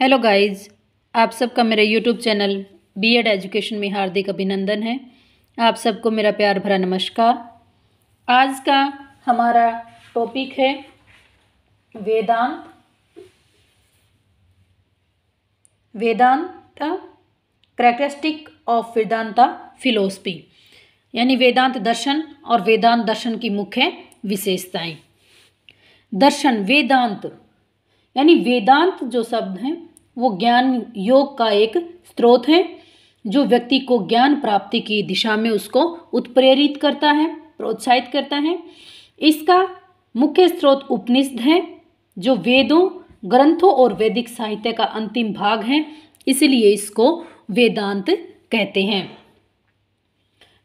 Hello guys, आप सबका मेरे यूट्यूब चैनल बीएड एजुकेशन में हार्दिक अभिनंदन है। आप सबको मेरा प्यार भरा नमस्कार। आज का हमारा टॉपिक है वेदांत कैरेक्टरिस्टिक ऑफ वेदांता फिलोसफी, यानी वेदांत दर्शन और वेदांत दर्शन की मुख्य विशेषताएं। दर्शन वेदांत यानी वेदांत जो शब्द है वो ज्ञान योग का एक स्रोत है जो व्यक्ति को ज्ञान प्राप्ति की दिशा में उसको उत्प्रेरित करता है, प्रोत्साहित करता है। इसका मुख्य स्रोत उपनिषद है जो वेदों, ग्रंथों और वैदिक साहित्य का अंतिम भाग है, इसलिए इसको वेदांत कहते हैं।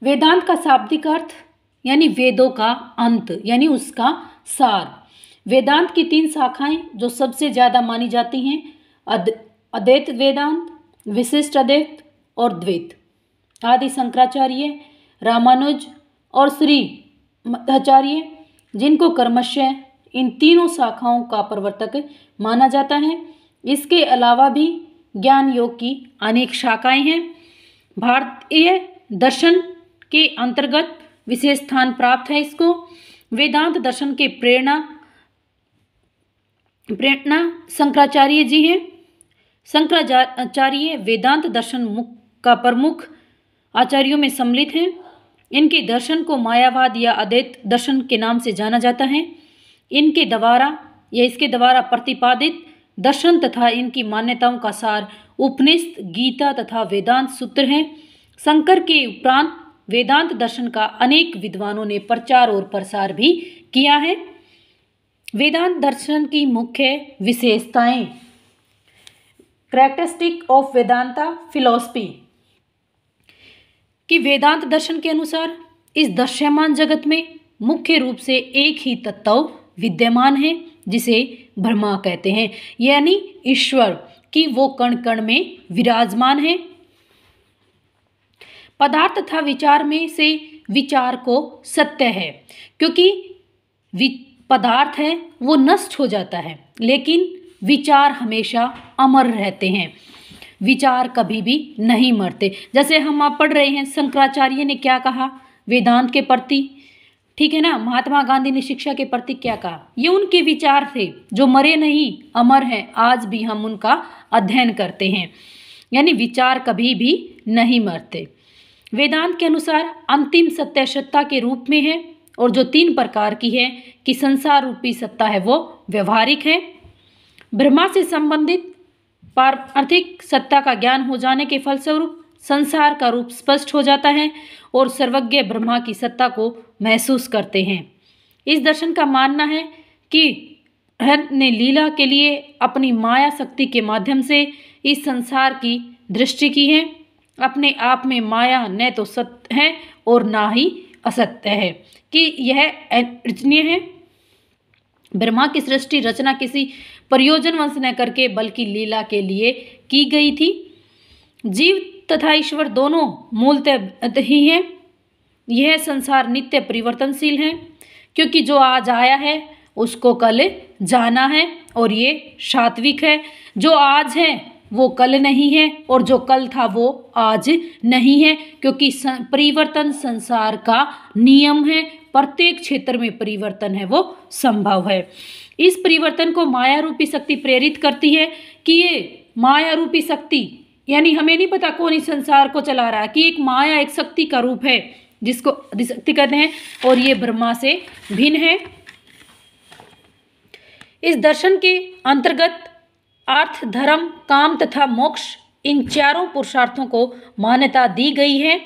वेदांत का शाब्दिक अर्थ यानी वेदों का अंत यानी उसका सार। वेदांत की 3 शाखाएं जो सबसे ज़्यादा मानी जाती हैं अद्वैत वेदांत, विशिष्ट अद्वैत और द्वैत। आदि शंकराचार्य, रामानुज और श्री मध्वाचार्य, जिनको क्रमशः इन तीनों शाखाओं का प्रवर्तक माना जाता है। इसके अलावा भी ज्ञान योग की अनेक शाखाएं हैं। भारतीय दर्शन के अंतर्गत विशेष स्थान प्राप्त है इसको। वेदांत दर्शन के प्रेरणा शंकराचार्य जी हैं। शंकराचार्य वेदांत दर्शन का प्रमुख आचार्यों में सम्मिलित हैं। इनके दर्शन को मायावाद या अद्वैत दर्शन के नाम से जाना जाता है। इसके द्वारा प्रतिपादित दर्शन तथा इनकी मान्यताओं का सार उपनिषद, गीता तथा वेदांत सूत्र हैं। शंकर के उपरांत वेदांत दर्शन का अनेक विद्वानों ने प्रचार और प्रसार भी किया है। वेदांत दर्शन की मुख्य विशेषताएं। कैरेक्टरिस्टिक ऑफ वेदांता फिलोसफी कि वेदांत दर्शन के अनुसार इस दृश्यमान जगत में मुख्य रूप से एक ही तत्व विद्यमान है जिसे ब्रह्मा कहते हैं, यानी ईश्वर कि वो कण कण में विराजमान है। पदार्थ तथा विचार में से विचार को सत्य है, क्योंकि पदार्थ है वो नष्ट हो जाता है, लेकिन विचार हमेशा अमर रहते हैं। विचार कभी भी नहीं मरते। जैसे हम आप पढ़ रहे हैं शंकराचार्य ने क्या कहा वेदांत के प्रति, ठीक है ना। महात्मा गांधी ने शिक्षा के प्रति क्या कहा, ये उनके विचार थे जो मरे नहीं, अमर हैं। आज भी हम उनका अध्ययन करते हैं, यानी विचार कभी भी नहीं मरते। वेदांत के अनुसार अंतिम सत्य सत्ता के रूप में है और जो 3 प्रकार की है कि संसार रूपी सत्ता है वो व्यवहारिक है। ब्रह्मा से संबंधित पारमार्थिक सत्ता का ज्ञान हो जाने के फलस्वरूप संसार का रूप स्पष्ट हो जाता है और सर्वज्ञ ब्रह्मा की सत्ता को महसूस करते हैं। इस दर्शन का मानना है कि ने लीला के लिए अपनी माया शक्ति के माध्यम से इस संसार की दृष्टि की है। अपने आप में माया न तो सत्य है और ना ही असत्य है, कि यह अनिर्वचनीय है। ब्रह्मा की सृष्टि रचना किसी प्रयोजन वंश न करके बल्कि लीला के लिए की गई थी। जीव तथा ईश्वर दोनों मूलतः ही हैं। यह संसार नित्य परिवर्तनशील है, क्योंकि जो आज आया है उसको कल जाना है, और ये सात्विक है। जो आज है वो कल नहीं है और जो कल था वो आज नहीं है, क्योंकि परिवर्तन संसार का नियम है। प्रत्येक क्षेत्र में परिवर्तन है वो संभव है। इस परिवर्तन को माया रूपी शक्ति प्रेरित करती है कि ये माया रूपी शक्ति, यानी हमें नहीं पता कौन इस संसार को चला रहा है, कि एक माया एक शक्ति का रूप है जिसको आदिशक्ति कहते हैं, और ये ब्रह्मा से भिन्न है। इस दर्शन के अंतर्गत अर्थ, धर्म, काम तथा मोक्ष, इन 4 पुरुषार्थों को मान्यता दी गई है।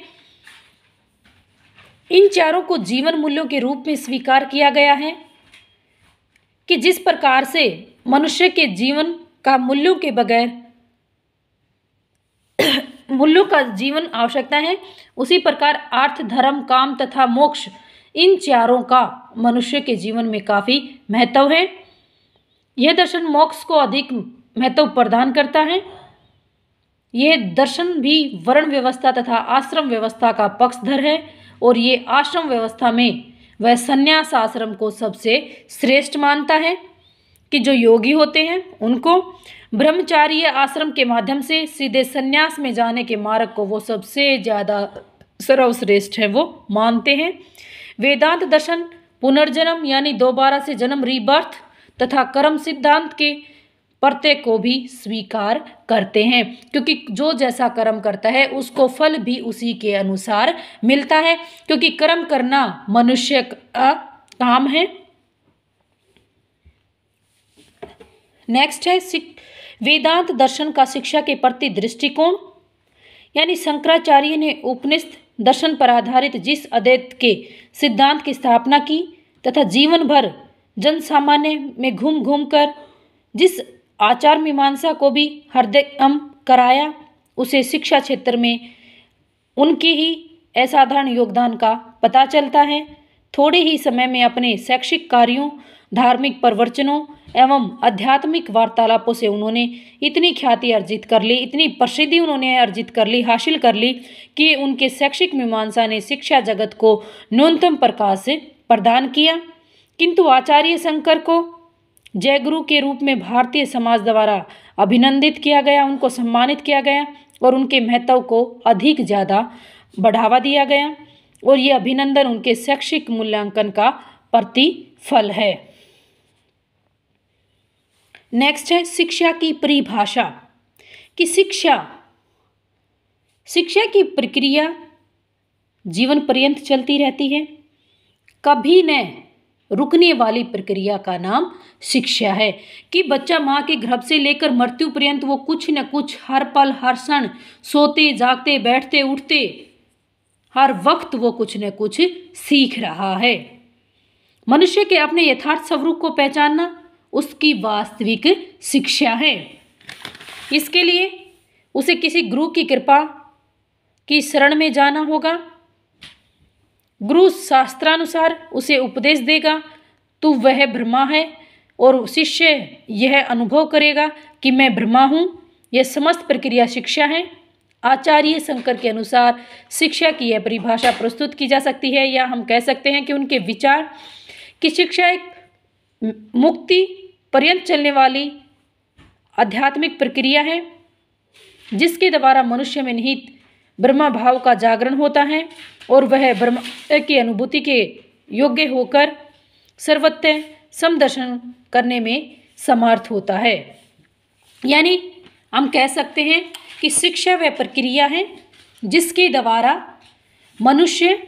इन 4 को जीवन मूल्यों के रूप में स्वीकार किया गया है कि जिस प्रकार से मनुष्य के जीवन का मूल्यों के बगैर मूल्यों का जीवन आवश्यकता है, उसी प्रकार अर्थ, धर्म, काम तथा मोक्ष, इन 4 का मनुष्य के जीवन में काफ़ी महत्व है। यह दर्शन मोक्ष को अधिक महत्व प्रदान करता है। यह दर्शन भी वर्ण व्यवस्था तथा आश्रम व्यवस्था का पक्षधर है, और ये आश्रम व्यवस्था में वह संन्यास आश्रम को सबसे श्रेष्ठ मानता है, कि जो योगी होते हैं उनको, ब्रह्मचार्य आश्रम के माध्यम से सीधे संन्यास में जाने के मार्ग को वो सबसे ज़्यादा सर्वश्रेष्ठ है वो मानते हैं। वेदांत दर्शन पुनर्जन्म यानी दोबारा से जन्म रीबर्थ तथा कर्म सिद्धांत के प्रत्यय को भी स्वीकार करते हैं, क्योंकि जो जैसा कर्म करता है उसको फल भी उसी के अनुसार मिलता है, क्योंकि कर्म करना मनुष्य का काम है। नेक्स्ट है वेदांत दर्शन का शिक्षा के प्रति दृष्टिकोण, यानी शंकराचार्य ने उपनिषद दर्शन पर आधारित जिस अद्वैत के सिद्धांत की स्थापना की तथा जीवन भर जन सामान्य में घूम घूम कर जिस आचार मीमांसा को भी हृदयंगम कराया, उसे शिक्षा क्षेत्र में उनके ही असाधारण योगदान का पता चलता है। थोड़े ही समय में अपने शैक्षिक कार्यों, धार्मिक प्रवचनों एवं आध्यात्मिक वार्तालापों से उन्होंने इतनी ख्याति अर्जित कर ली, इतनी प्रसिद्धि उन्होंने अर्जित कर ली, हासिल कर ली कि उनके शैक्षिक मीमांसा ने शिक्षा जगत को न्यूनतम प्रकाश प्रदान किया। किंतु आचार्य शंकर को जयगुरु के रूप में भारतीय समाज द्वारा अभिनंदित किया गया, उनको सम्मानित किया गया और उनके महत्व को अधिक ज़्यादा बढ़ावा दिया गया, और ये अभिनंदन उनके शैक्षिक मूल्यांकन का प्रतिफल है। नेक्स्ट है शिक्षा की परिभाषा, कि शिक्षा की प्रक्रिया जीवन पर्यंत चलती रहती है, कभी न रुकने वाली प्रक्रिया का नाम शिक्षा है। कि बच्चा माँ के गर्भ से लेकर मृत्यु पर्यंत वो कुछ न कुछ हर पल हर क्षण सोते जागते बैठते उठते हर वक्त वो कुछ न कुछ सीख रहा है। मनुष्य के अपने यथार्थ स्वरूप को पहचानना उसकी वास्तविक शिक्षा है। इसके लिए उसे किसी गुरु की कृपा की शरण में जाना होगा। गुरु शास्त्रानुसार उसे उपदेश देगा तो वह ब्रह्मा है, और शिष्य यह अनुभव करेगा कि मैं ब्रह्मा हूँ। यह समस्त प्रक्रिया शिक्षा है। आचार्य शंकर के अनुसार शिक्षा की यह परिभाषा प्रस्तुत की जा सकती है, या हम कह सकते हैं कि उनके विचार कि शिक्षा एक मुक्ति पर्यंत चलने वाली आध्यात्मिक प्रक्रिया है, जिसके द्वारा मनुष्य में निहित ब्रह्मा भाव का जागरण होता है और वह ब्रह्म की अनुभूति के योग्य होकर सर्वत्र समदर्शन करने में समर्थ होता है। यानी हम कह सकते हैं कि शिक्षा वह प्रक्रिया है जिसके द्वारा मनुष्य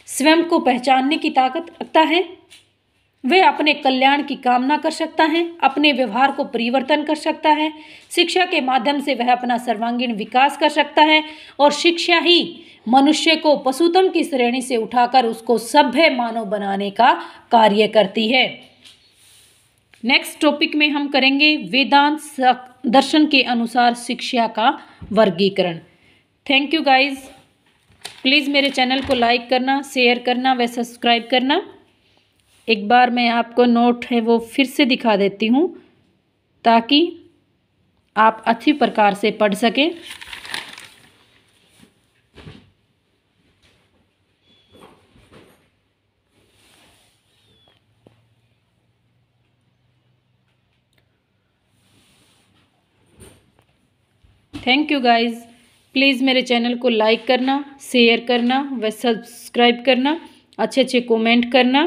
स्वयं को पहचानने की ताकत रखता है, वह अपने कल्याण की कामना कर सकता है, अपने व्यवहार को परिवर्तन कर सकता है। शिक्षा के माध्यम से वह अपना सर्वांगीण विकास कर सकता है, और शिक्षा ही मनुष्य को पशुतम की श्रेणी से उठाकर उसको सभ्य मानव बनाने का कार्य करती है। नेक्स्ट टॉपिक में हम करेंगे वेदांत दर्शन के अनुसार शिक्षा का वर्गीकरण। Thank you guys. प्लीज़ मेरे चैनल को लाइक करना, शेयर करना व सब्सक्राइब करना। एक बार मैं आपको नोट है वो फिर से दिखा देती हूँ ताकि आप अच्छी प्रकार से पढ़ सकें। Thank you guys. प्लीज़ मेरे चैनल को लाइक करना, शेयर करना व सब्सक्राइब करना, अच्छे अच्छे कमेंट करना।